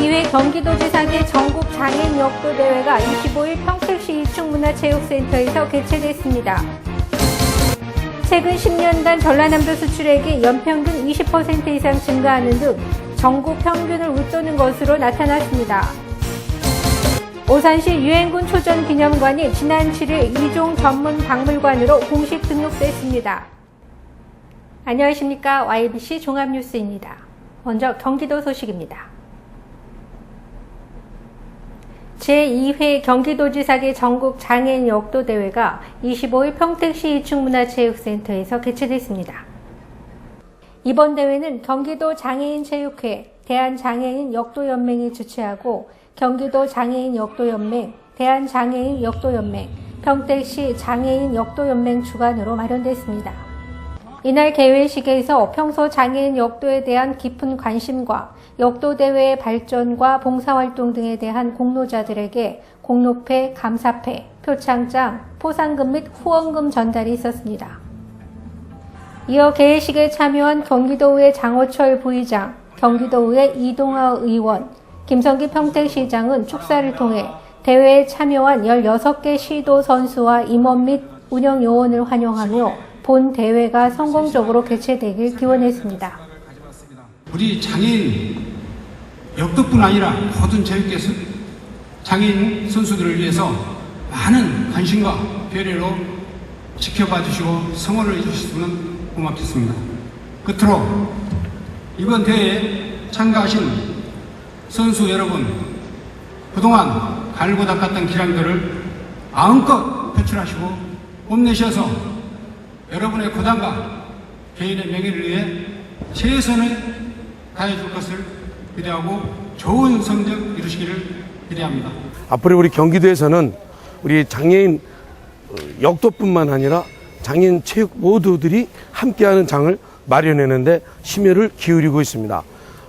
제2회 경기도지사계 전국 장애인 역도 대회가 25일 평택시 이충문화체육센터에서 개최됐습니다. 최근 10년간 전라남도 수출액이 연평균 20% 이상 증가하는 등 전국 평균을 웃도는 것으로 나타났습니다. 오산시 유엔군 초전기념관이 지난 7일 이종 전문 박물관으로 공식 등록됐습니다. 안녕하십니까. YBC 종합뉴스입니다. 먼저 경기도 소식입니다. 제2회 경기도지사계 전국 장애인 역도 대회가 25일 평택시 이충문화체육센터에서 개최됐습니다. 이번 대회는 경기도 장애인체육회, 대한장애인 역도연맹이 주최하고 경기도 장애인 역도연맹, 대한장애인 역도연맹, 평택시 장애인 역도연맹 주관으로 마련됐습니다. 이날 개회식에서 평소 장애인 역도에 대한 깊은 관심과 역도대회의 발전과 봉사활동 등에 대한 공로자들에게 공로패, 감사패, 표창장, 포상금 및 후원금 전달이 있었습니다. 이어 개회식에 참여한 경기도의회 장호철 부의장, 경기도의회 이동하 의원, 김성기 평택시장은 축사를 통해 대회에 참여한 16개 시도 선수와 임원 및 운영 요원을 환영하며 본 대회가 성공적으로 개최되길 기원했습니다. 우리 장애인 역도뿐 아니라 모든 체육계 장애인 선수들을 위해서 많은 관심과 배려로 지켜봐 주시고 성원을 해주셨으면 고맙겠습니다. 끝으로 이번 대회에 참가하신 선수 여러분, 그동안 갈고 닦았던 기량들을 마음껏 표출하시고 뽐내셔서 여러분의 고단과 개인의 명예를 위해 최선을 다해줄 것을 기대하고 좋은 성적 이루시기를 기대합니다. 앞으로 우리 경기도에서는 우리 장애인 역도뿐만 아니라 장애인 체육 모두들이 함께하는 장을 마련하는데 심혈을 기울이고 있습니다.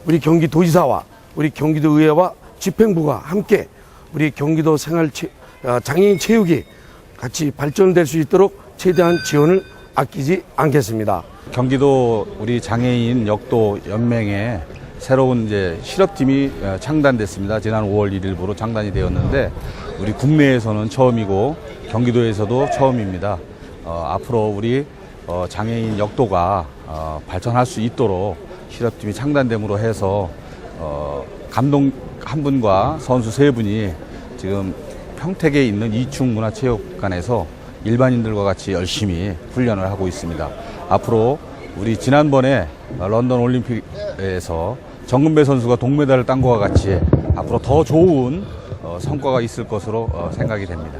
우리 경기도지사와 우리 경기도의회와 집행부가 함께 우리 경기도 장애인 체육이 같이 발전될 수 있도록 최대한 지원을 아끼지 않겠습니다. 경기도 우리 장애인 역도 연맹에 새로운 실업팀이 창단됐습니다. 지난 5월 1일부로 창단이 되었는데 우리 국내에서는 처음이고 경기도에서도 처음입니다. 앞으로 우리 장애인 역도가 발전할 수 있도록 실업팀이 창단됨으로 해서 감독 한 분과 선수 3분이 지금 평택에 있는 이충문화체육관에서 일반인들과 같이 열심히 훈련을 하고 있습니다. 앞으로 우리 지난번에 런던 올림픽에서 정근배 선수가 동메달을 딴 것과 같이 앞으로 더 좋은 성과가 있을 것으로 생각이 됩니다.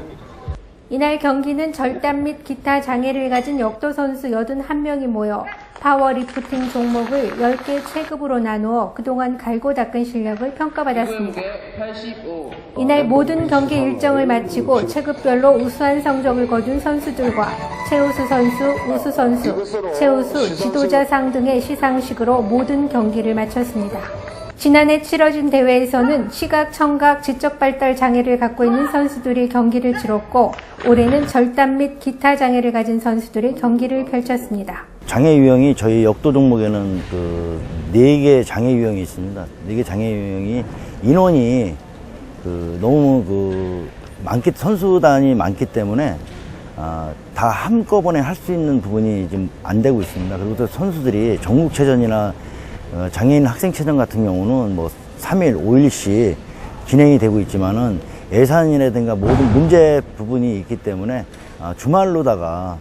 이날 경기는 절단 및 기타 장애를 가진 역도 선수 81명이 모여 파워리프팅 종목을 10개 체급으로 나누어 그동안 갈고 닦은 실력을 평가받았습니다. 이날 모든 경기 일정을 마치고 체급별로 우수한 성적을 거둔 선수들과 최우수 선수, 우수 선수, 최우수 지도자상 등의 시상식으로 모든 경기를 마쳤습니다. 지난해 치러진 대회에서는 시각, 청각, 지적 발달 장애를 갖고 있는 선수들이 경기를 치렀고 올해는 절단 및 기타 장애를 가진 선수들이 경기를 펼쳤습니다. 장애 유형이 저희 역도 종목에는 4개 장애 유형이 있습니다. 4개 장애 유형이 인원이 너무 선수단이 많기 때문에 다 한꺼번에 할 수 있는 부분이 좀 안 되고 있습니다. 그리고 또 선수들이 전국체전이나 장애인 학생체전 같은 경우는 3일, 5일씩 진행이 되고 있지만은 예산이라든가 모든 문제 부분이 있기 때문에 주말로다가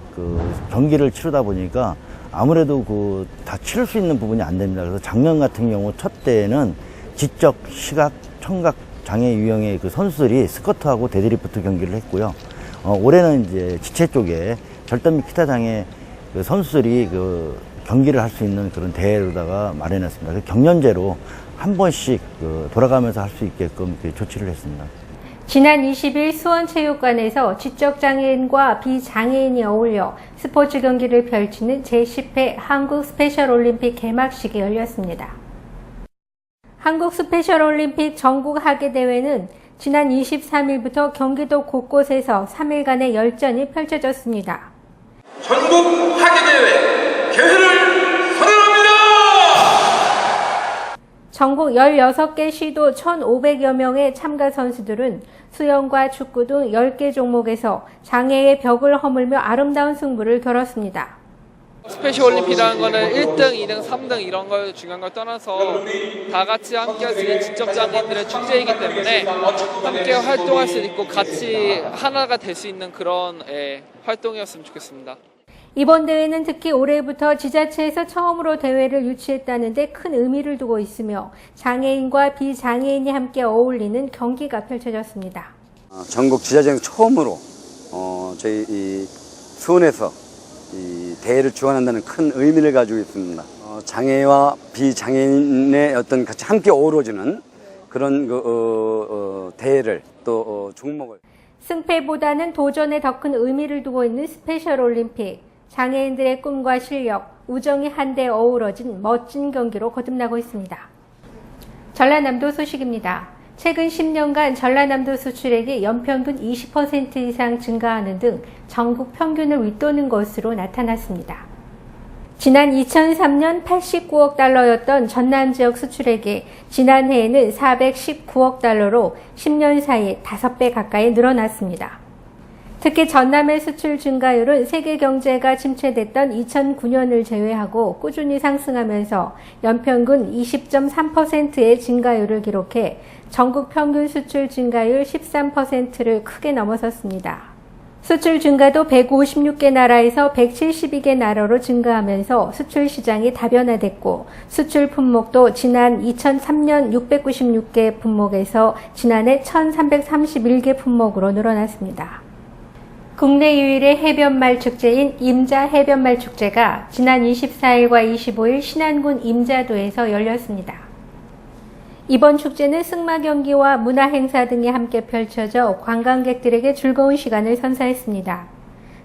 경기를 치르다 보니까 아무래도 다 치를 수 있는 부분이 안 됩니다. 그래서 작년 같은 경우 첫 대회는 지적, 시각, 청각 장애 유형의 선수들이 스쿼트하고 데드리프트 경기를 했고요. 올해는 이제 지체 쪽에 절단 및 기타 장애 선수들이 경기를 할 수 있는 그런 대회로다가 마련했습니다. 경연제로 한 번씩 돌아가면서 할 수 있게끔 조치를 했습니다. 지난 20일 수원체육관에서 지적장애인과 비장애인이 어울려 스포츠 경기를 펼치는 제10회 한국 스페셜올림픽 개막식이 열렸습니다. 한국 스페셜올림픽 전국 하계대회는 지난 23일부터 경기도 곳곳에서 3일간의 열전이 펼쳐졌습니다. 전국 하계대회 개회를 선언합니다. 전국 16개 시도 1,500여 명의 참가 선수들은 수영과 축구 등 10개 종목에서 장애의 벽을 허물며 아름다운 승부를 겨뤘습니다. 스페셜 올림픽이라는 거는 1등, 2등, 3등 이런 걸 중요한 걸 떠나서 다 같이 함께 할 수 있는 지적 장애인들의 축제이기 때문에 함께 활동할 수 있고 같이 하나가 될 수 있는 그런 활동이었으면 좋겠습니다. 이번 대회는 특히 올해부터 지자체에서 처음으로 대회를 유치했다는 데 큰 의미를 두고 있으며 장애인과 비장애인이 함께 어울리는 경기가 펼쳐졌습니다. 전국 지자체에서 처음으로 저희 이 수원에서 이 대회를 주관한다는 큰 의미를 가지고 있습니다. 장애와 비장애인의 어떤 같이 함께 어우러지는 그런 대회를 또 종목을 승패보다는 도전에 더 큰 의미를 두고 있는 스페셜 올림픽. 장애인들의 꿈과 실력, 우정이 한데 어우러진 멋진 경기로 거듭나고 있습니다. 전라남도 소식입니다. 최근 10년간 전라남도 수출액이 연평균 20% 이상 증가하는 등 전국 평균을 윗도는 것으로 나타났습니다. 지난 2003년 89억 달러였던 전남 지역 수출액이 지난해에는 419억 달러로 10년 사이에 5배 가까이 늘어났습니다. 특히 전남의 수출 증가율은 세계 경제가 침체됐던 2009년을 제외하고 꾸준히 상승하면서 연평균 20.3%의 증가율을 기록해 전국 평균 수출 증가율 13%를 크게 넘어섰습니다. 수출 증가도 156개 나라에서 172개 나라로 증가하면서 수출 시장이 다변화됐고 수출 품목도 지난 2003년 696개 품목에서 지난해 1331개 품목으로 늘어났습니다. 국내 유일의 해변말 축제인 임자 해변말 축제가 지난 24일과 25일 신안군 임자도에서 열렸습니다. 이번 축제는 승마 경기와 문화 행사 등이 함께 펼쳐져 관광객들에게 즐거운 시간을 선사했습니다.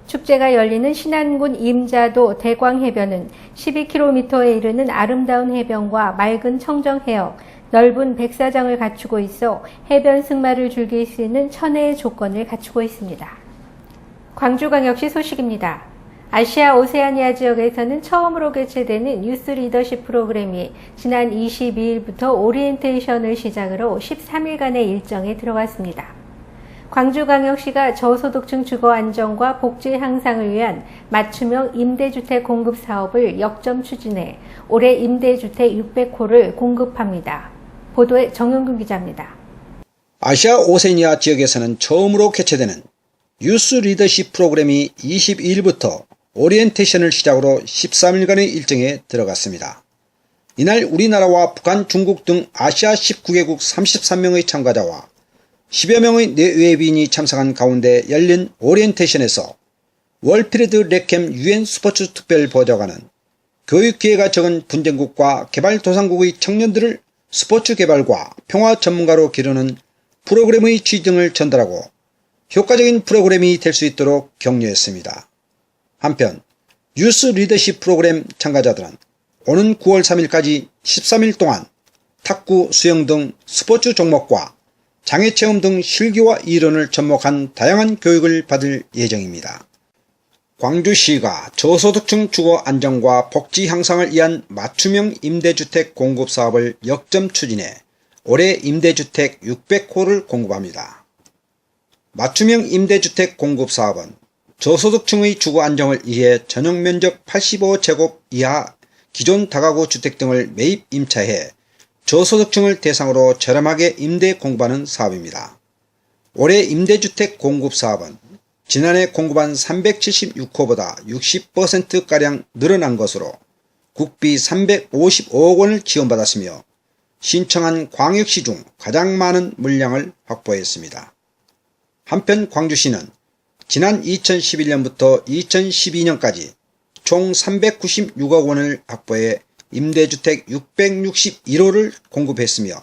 축제가 열리는 신안군 임자도 대광해변은 12km에 이르는 아름다운 해변과 맑은 청정해역, 넓은 백사장을 갖추고 있어 해변 승마를 즐길 수 있는 천혜의 조건을 갖추고 있습니다. 광주광역시 소식입니다. 아시아 오세아니아 지역에서는 처음으로 개최되는 유스 리더십 프로그램이 지난 22일부터 오리엔테이션을 시작으로 13일간의 일정에 들어갔습니다. 광주광역시가 저소득층 주거 안정과 복지 향상을 위한 맞춤형 임대주택 공급 사업을 역점 추진해 올해 임대주택 600호를 공급합니다. 보도에 정영균 기자입니다. 아시아 오세아니아 지역에서는 처음으로 개최되는 유스 리더십 프로그램이 22일부터 오리엔테이션을 시작으로 13일간의 일정에 들어갔습니다. 이날 우리나라와 북한, 중국 등 아시아 19개국 33명의 참가자와 10여 명의 내외빈이 참석한 가운데 열린 오리엔테이션에서 월피레드 레캠 UN 스포츠 특별보좌관은 교육기회가 적은 분쟁국과 개발도상국의 청년들을 스포츠 개발과 평화 전문가로 기르는 프로그램의 취지 등을 전달하고 효과적인 프로그램이 될 수 있도록 격려했습니다. 한편 유스 리더십 프로그램 참가자들은 오는 9월 3일까지 13일 동안 탁구, 수영 등 스포츠 종목과 장애체험 등 실기와 이론을 접목한 다양한 교육을 받을 예정입니다. 광주시가 저소득층 주거 안정과 복지 향상을 위한 맞춤형 임대주택 공급 사업을 역점 추진해 올해 임대주택 600호를 공급합니다. 맞춤형 임대주택 공급 사업은 저소득층의 주거 안정을 위해 전용 면적 85제곱 이하 기존 다가구 주택 등을 매입 임차해 저소득층을 대상으로 저렴하게 임대 공급하는 사업입니다. 올해 임대주택 공급 사업은 지난해 공급한 376호보다 60%가량 늘어난 것으로 국비 355억 원을 지원받았으며 신청한 광역시 중 가장 많은 물량을 확보했습니다. 한편 광주시는 지난 2011년부터 2012년까지 총 396억 원을 확보해 임대주택 661호를 공급했으며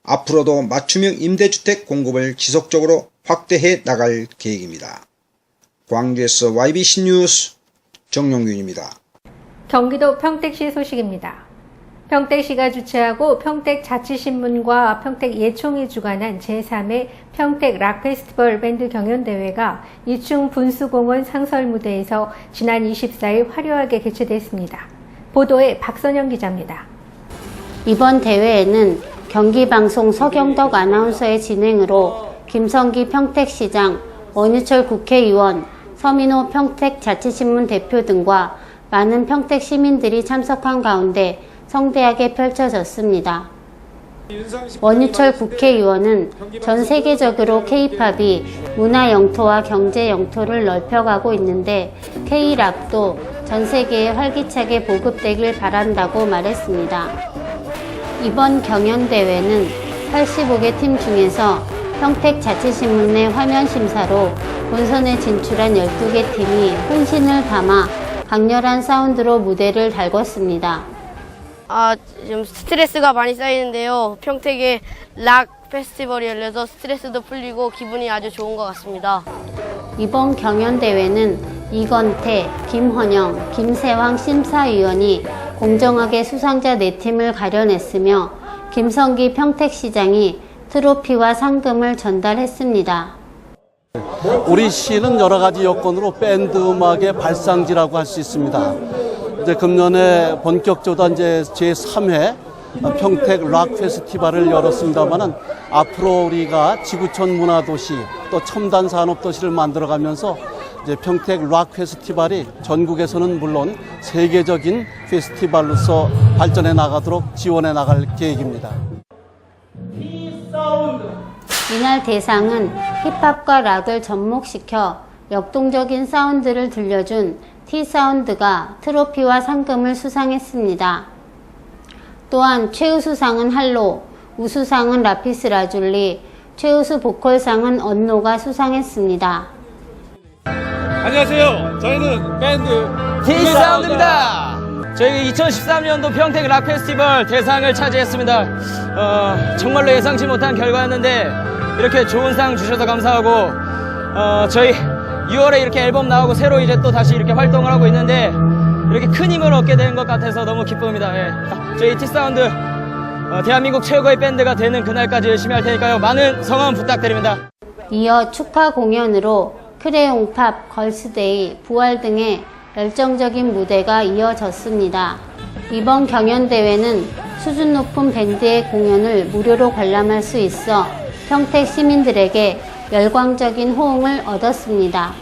앞으로도 맞춤형 임대주택 공급을 지속적으로 확대해 나갈 계획입니다. 광주에서 YBC 뉴스 정용균입니다. 경기도 평택시 소식입니다. 평택시가 주최하고 평택자치신문과 평택예총이 주관한 제3회 평택 락페스티벌 밴드 경연대회가 2층 분수공원 상설무대에서 지난 24일 화려하게 개최됐습니다. 보도에 박선영 기자입니다. 이번 대회에는 경기방송 서경덕 아나운서의 진행으로 김성기 평택시장, 원유철 국회의원, 서민호 평택자치신문 대표 등과 많은 평택 시민들이 참석한 가운데 성대하게 펼쳐졌습니다. 원유철 국회의원은 전 세계적으로 K-팝이 문화 영토와 경제 영토를 넓혀가고 있는데 K-락도 전 세계에 활기차게 보급되길 바란다고 말했습니다. 이번 경연대회는 85개 팀 중에서 평택자치신문 내 화면심사로 본선에 진출한 12개 팀이 혼신을 담아 강렬한 사운드로 무대를 달궜습니다. 좀 스트레스가 많이 쌓이는데요. 평택에 락 페스티벌이 열려서 스트레스도 풀리고 기분이 아주 좋은 것 같습니다. 이번 경연대회는 이건태, 김헌영, 김세왕 심사위원이 공정하게 수상자 4팀을 가려냈으며 김성기 평택시장이 트로피와 상금을 전달했습니다. 우리 시는 여러 가지 여건으로 밴드 음악의 발상지라고 할 수 있습니다. 이제 금년에 본격적으로 이제 제3회 평택 락 페스티벌을 열었습니다만은 앞으로 우리가 지구촌 문화도시 또 첨단 산업도시를 만들어가면서 이제 평택 락 페스티벌이 전국에서는 물론 세계적인 페스티벌로서 발전해 나가도록 지원해 나갈 계획입니다. 이날 대상은 힙합과 락을 접목시켜 역동적인 사운드를 들려준 T-사운드가 트로피와 상금을 수상했습니다. 또한 최우수상은 할로, 우수상은 라피스 라줄리, 최우수 보컬상은 언노가 수상했습니다. 안녕하세요. 저희는 밴드 T-사운드입니다. 저희 2013년도 평택 락 페스티벌 대상을 차지했습니다. 정말로 예상치 못한 결과였는데 이렇게 좋은 상 주셔서 감사하고 저희 6월에 이렇게 앨범 나오고 새로 이제 또 다시 이렇게 활동을 하고 있는데 이렇게 큰 힘을 얻게 된 것 같아서 너무 기쁩니다. 저희 T-사운드 대한민국 최고의 밴드가 되는 그날까지 열심히 할 테니까요. 많은 성원 부탁드립니다. 이어 축하 공연으로 크레용팝, 걸스데이, 부활 등의 열정적인 무대가 이어졌습니다. 이번 경연대회는 수준 높은 밴드의 공연을 무료로 관람할 수 있어 평택 시민들에게 열광적인 호응을 얻었습니다.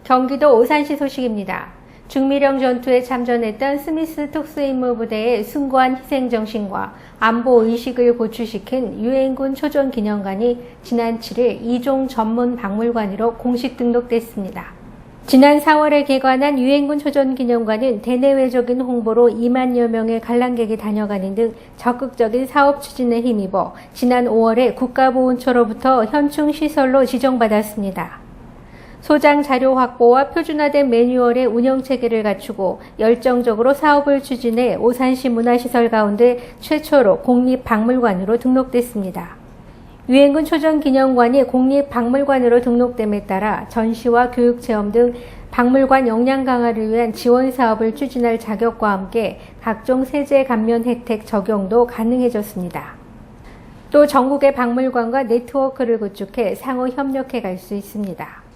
경기도 오산시 소식입니다. 중미령 전투에 참전했던 스미스 특수임무 부대의 숭고한 희생정신과 안보의식을 고취시킨 유엔군 초전기념관이 지난 7일 이종 전문 박물관으로 공식 등록됐습니다. 지난 4월에 개관한 유엔군 초전기념관은 대내외적인 홍보로 2만여 명의 관람객이 다녀가는 등 적극적인 사업 추진에 힘입어 지난 5월에 국가보훈처로부터 현충시설로 지정받았습니다. 소장 자료 확보와 표준화된 매뉴얼의 운영체계를 갖추고 열정적으로 사업을 추진해 오산시 문화시설 가운데 최초로 공립박물관으로 등록됐습니다. 유엔군 초전기념관이 공립박물관으로 등록됨에 따라 전시와 교육체험 등 박물관 역량 강화를 위한 지원 사업을 추진할 자격과 함께 각종 세제 감면 혜택 적용도 가능해졌습니다. 또 전국의 박물관과 네트워크를 구축해 상호 협력해 갈 수 있습니다.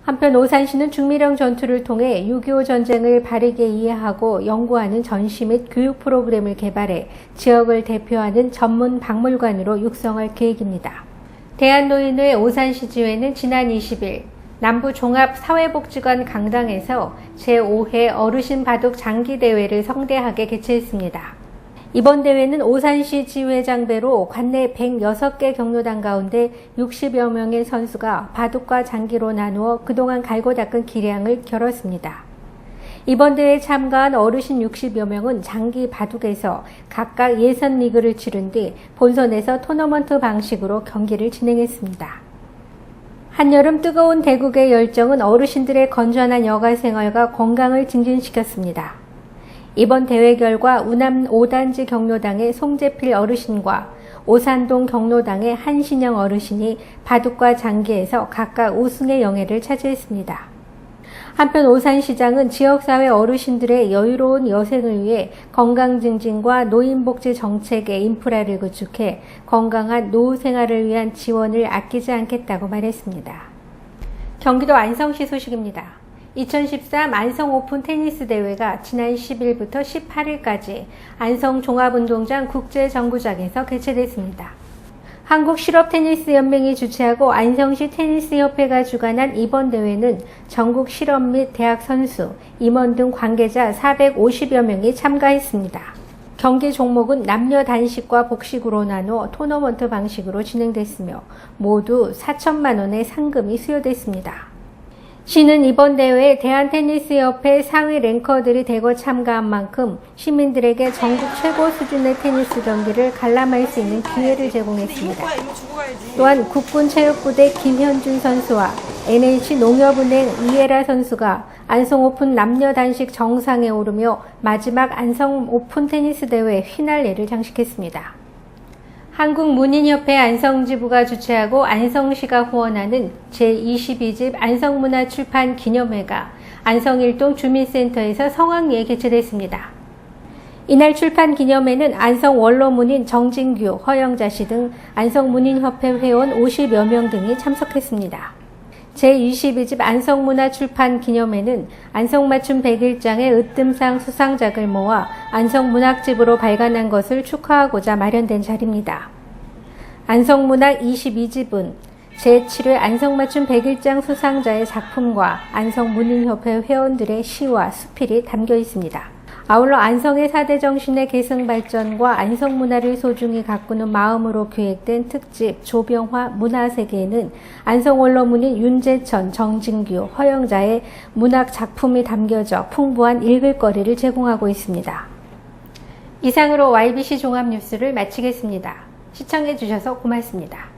한편 오산시는 중미령 전투를 통해 6.25 전쟁을 바르게 이해하고 연구하는 전시 및 교육 프로그램을 개발해 지역을 대표하는 전문 박물관으로 육성할 계획입니다. 대한노인회 오산시지회는 지난 20일 남부종합사회복지관 강당에서 제5회 어르신 바둑 장기대회를 성대하게 개최했습니다. 이번 대회는 오산시 지회장배로 관내 106개 경로당 가운데 60여 명의 선수가 바둑과 장기로 나누어 그동안 갈고 닦은 기량을 겨뤘습니다. 이번 대회에 참가한 어르신 60여 명은 장기 바둑에서 각각 예선 리그를 치른 뒤 본선에서 토너먼트 방식으로 경기를 진행했습니다. 한여름 뜨거운 대국의 열정은 어르신들의 건전한 여가 생활과 건강을 증진시켰습니다. 이번 대회 결과 우남 5단지 경로당의 송재필 어르신과 오산동 경로당의 한신영 어르신이 바둑과 장기에서 각각 우승의 영예를 차지했습니다. 한편 오산시장은 지역사회 어르신들의 여유로운 여생을 위해 건강증진과 노인복지 정책의 인프라를 구축해 건강한 노후 생활을 위한 지원을 아끼지 않겠다고 말했습니다. 경기도 안성시 소식입니다. 2013 안성 오픈 테니스 대회가 지난 10일부터 18일까지 안성 종합운동장 국제정구장에서 개최됐습니다. 한국실업테니스연맹이 주최하고 안성시 테니스협회가 주관한 이번 대회는 전국 실업 및 대학 선수, 임원 등 관계자 450여 명이 참가했습니다. 경기 종목은 남녀 단식과 복식으로 나누어 토너먼트 방식으로 진행됐으며 모두 4천만 원의 상금이 수여됐습니다. 시는 이번 대회에 대한테니스협회 상위 랭커들이 대거 참가한 만큼 시민들에게 전국 최고 수준의 테니스 경기를 관람할 수 있는 기회를 제공했습니다. 또한 국군체육부대 김현준 선수와 NH농협은행 이에라 선수가 안성 오픈 남녀 단식 정상에 오르며 마지막 안성 오픈 테니스 대회 휘날레를 장식했습니다. 한국문인협회 안성지부가 주최하고 안성시가 후원하는 제22집 안성문화출판 기념회가 안성일동 주민센터에서 성황리에 개최됐습니다. 이날 출판 기념회는 안성 원로문인 정진규, 허영자 씨 등 안성문인협회 회원 50여 명 등이 참석했습니다. 제22집 안성문화출판 기념회는 안성맞춤 101장의 으뜸상 수상작을 모아 안성문학집으로 발간한 것을 축하하고자 마련된 자리입니다. 안성문학 22집은 제7회 안성맞춤 101장 수상자의 작품과 안성문인협회 회원들의 시와 수필이 담겨 있습니다. 아울러 안성의 4대 정신의 계승 발전과 안성문화를 소중히 가꾸는 마음으로 기획된 특집 조병화 문화세계에는 안성원로문인 윤재천, 정진규, 허영자의 문학 작품이 담겨져 풍부한 읽을거리를 제공하고 있습니다. 이상으로 YBC 종합뉴스를 마치겠습니다. 시청해주셔서 고맙습니다.